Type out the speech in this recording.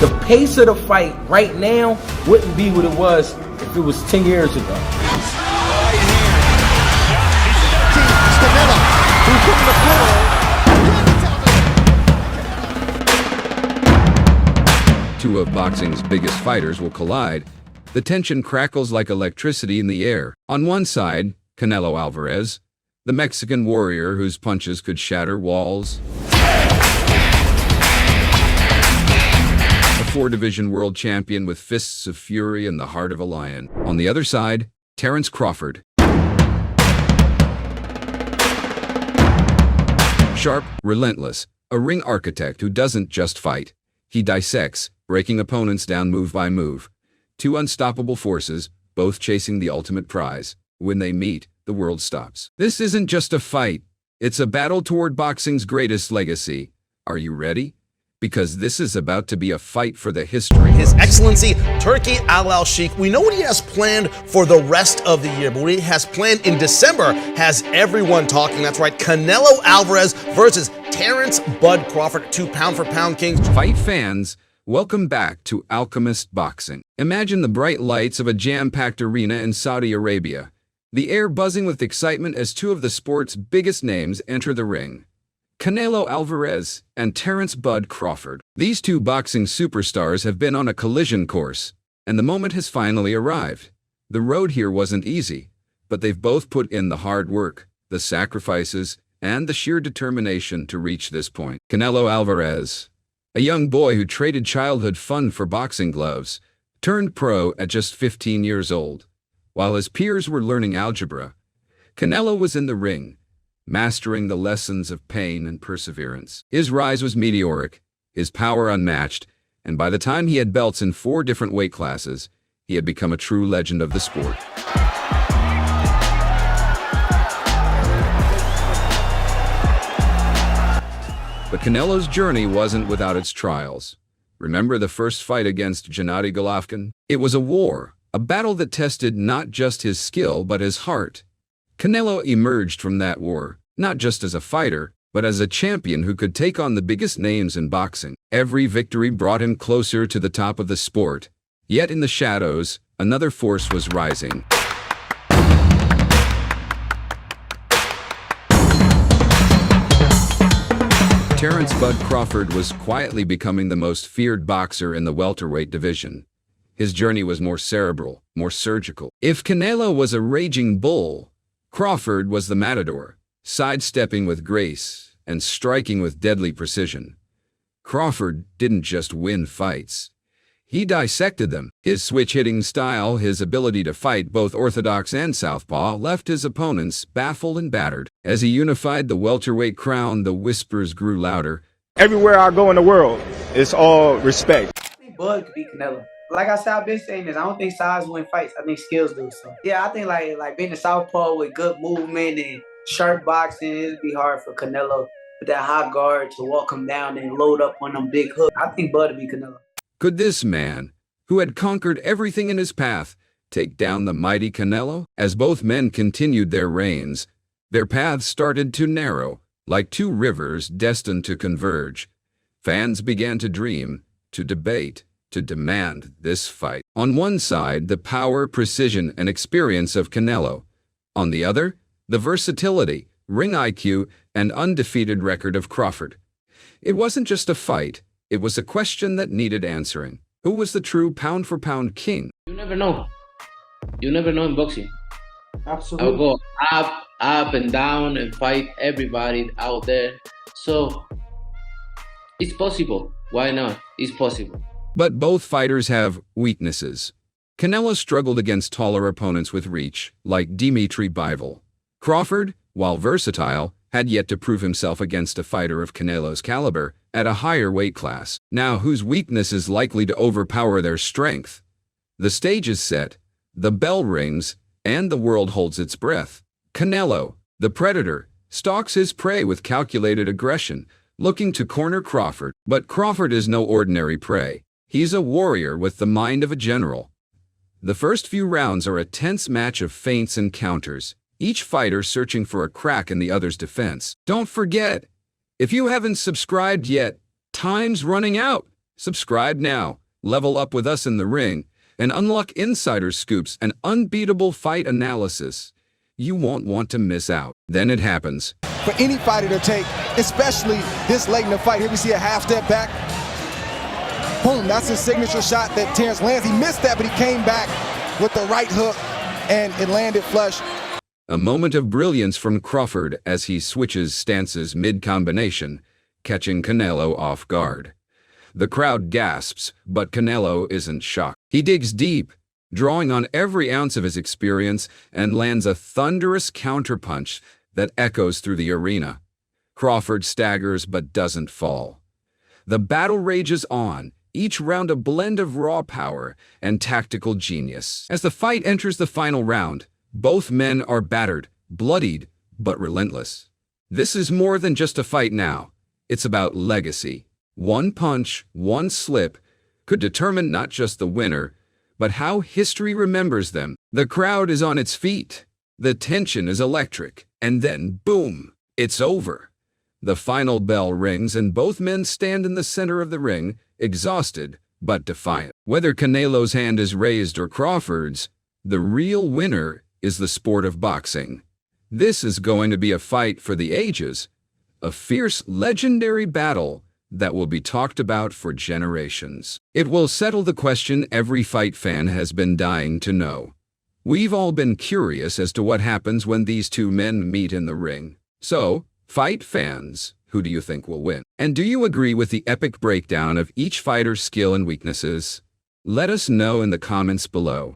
The pace of the fight right now wouldn't be what it was if it was 10 years ago. Two of boxing's biggest fighters will collide. The tension crackles like electricity in the air. On one side, Canelo Alvarez, the Mexican warrior whose punches could shatter walls. A four-division world champion with fists of fury and the heart of a lion. On the other side, Terence Crawford. Sharp, relentless, a ring architect who doesn't just fight. He dissects, breaking opponents down move by move. Two unstoppable forces, both chasing the ultimate prize. When they meet, the world stops. This isn't just a fight. It's a battle toward boxing's greatest legacy. Are you ready? Because this is about to be a fight for the history. His Excellency Turki Al-Sheikh, we know what he has planned for the rest of the year, but what he has planned in December has everyone talking. That's right, Canelo Alvarez versus Terence Bud Crawford, two pound-for-pound kings. Fight fans, welcome back to Alchemist Boxing. Imagine the bright lights of a jam-packed arena in Saudi Arabia, the air buzzing with excitement as two of the sport's biggest names enter the ring. Canelo Alvarez and Terence Bud Crawford. These two boxing superstars have been on a collision course, and the moment has finally arrived. The road here wasn't easy, but they've both put in the hard work, the sacrifices, and the sheer determination to reach this point. Canelo Alvarez, a young boy who traded childhood fun for boxing gloves, turned pro at just 15 years old. While his peers were learning algebra, Canelo was in the ring, mastering the lessons of pain and perseverance. His rise was meteoric, his power unmatched, and by the time he had belts in 4 different weight classes, he had become a true legend of the sport. But Canelo's journey wasn't without its trials. Remember the first fight against Gennady Golovkin? It was a war, a battle that tested not just his skill but his heart. Canelo emerged from that war, not just as a fighter, but as a champion who could take on the biggest names in boxing. Every victory brought him closer to the top of the sport. Yet in the shadows, another force was rising. Terence Bud Crawford was quietly becoming the most feared boxer in the welterweight division. His journey was more cerebral, more surgical. If Canelo was a raging bull, Crawford was the matador, sidestepping with grace and striking with deadly precision. Crawford didn't just win fights. He dissected them. His switch-hitting style, his ability to fight both orthodox and southpaw, left his opponents baffled and battered. As he unified the welterweight crown, the whispers grew louder. Everywhere I go in the world, it's all respect. I think Bud could beat Canelo. Like I said, I've been saying this. I don't think size win fights. I think skills do. So yeah, I think like being a southpaw with good movement and sharp boxing, it'd be hard for Canelo with that high guard to walk him down and load up on them big hooks. I think Bud would be Canelo. Could this man, who had conquered everything in his path, take down the mighty Canelo? As both men continued their reigns, their paths started to narrow, like two rivers destined to converge. Fans began to dream, to debate, to demand this fight. On one side, the power, precision, and experience of Canelo. On the other, the versatility, ring IQ, and undefeated record of Crawford. It wasn't just a fight. It was a question that needed answering. Who was the true pound-for-pound king? You never know. You never know in boxing. Absolutely. I'll go up and down and fight everybody out there. So, it's possible. Why not? It's possible. But both fighters have weaknesses. Canelo struggled against taller opponents with reach, like Dimitri Bivol. Crawford, while versatile, had yet to prove himself against a fighter of Canelo's caliber at a higher weight class. Now, whose weakness is likely to overpower their strength? The stage is set, the bell rings, and the world holds its breath. Canelo, the predator, stalks his prey with calculated aggression, looking to corner Crawford. But Crawford is no ordinary prey. He's a warrior with the mind of a general. The first few rounds are a tense match of feints and counters, each fighter searching for a crack in the other's defense. Don't forget, if you haven't subscribed yet, time's running out. Subscribe now, level up with us in the ring, and unlock insider scoops and unbeatable fight analysis you won't want to miss out. Then it happens. For any fighter to take, especially this late in the fight. Here we see a half step back. Boom, that's his signature shot that Terence lands. He missed that, but he came back with the right hook, and it landed flush. A moment of brilliance from Crawford as he switches stances mid-combination, catching Canelo off guard. The crowd gasps, but Canelo isn't shocked. He digs deep, drawing on every ounce of his experience, and lands a thunderous counterpunch that echoes through the arena. Crawford staggers but doesn't fall. The battle rages on, each round a blend of raw power and tactical genius. As the fight enters the final round, both men are battered, bloodied, but relentless. This is more than just a fight now. It's about legacy. One punch, one slip, could determine not just the winner, but how history remembers them. The crowd is on its feet. The tension is electric. And then, boom, it's over. The final bell rings and both men stand in the center of the ring, exhausted but defiant. Whether Canelo's hand is raised or Crawford's, the real winner is the sport of boxing. This is going to be a fight for the ages, a fierce, legendary battle that will be talked about for generations. It will settle the question every fight fan has been dying to know. We've all been curious as to what happens when these two men meet in the ring. So, fight fans, who do you think will win? And do you agree with the epic breakdown of each fighter's skill and weaknesses? Let us know in the comments below.